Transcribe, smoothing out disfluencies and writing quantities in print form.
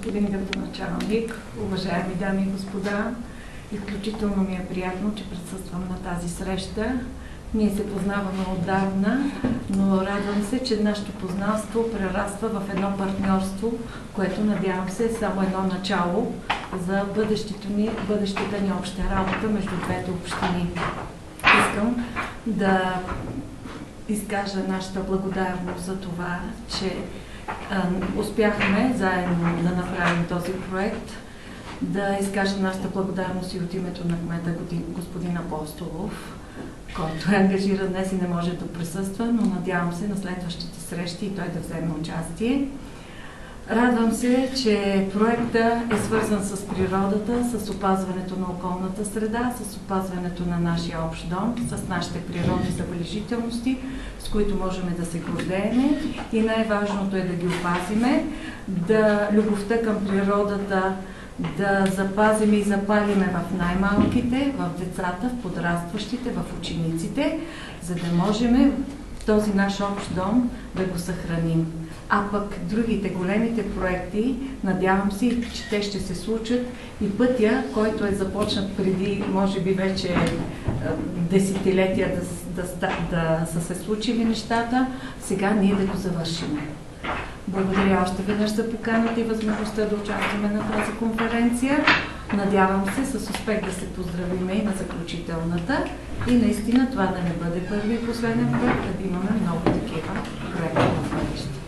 господин градоначалник, уважаеми дами и господа, изключително ми е приятно, че присъствам на тази среща. Ние се познаваме отдавна, но радвам се, че нашето познанство прераства в едно партньорство, което, надявам се, е само едно начало за бъдещата ни обща работа между двете общини. Искам да изкажа нашата благодарност за това, че успяхме заедно да направим този проект, да изкажа нашата благодарност и от името на кмета господин Апостолов, който е ангажиран днес и не може да присъства, но надявам се на следващите срещи и той да вземе участие. Радвам се, че проектът е свързан с природата, с опазването на околната среда, с опазването на нашия общ дом, с нашите природни забележителности, с които можем да се гордеем, и най-важното е да ги опазиме, да любовта към природата да запазиме и запалиме в най-малките, в децата, в подрастващите, в учениците, за да можем този наш общ дом да го съхраним. А пък другите, големите проекти, надявам се, че те ще се случат и пътя, който е започнат преди, може би вече десетилетия да са се случили нещата, сега ние да го завършим. Благодаря още веднъж за поканата и възможността да участваме на тази конференция. Надявам се с успех да се поздравиме и на заключителната и наистина това да не бъде първи и последен проект, да имаме много такива проекти в бъдеще.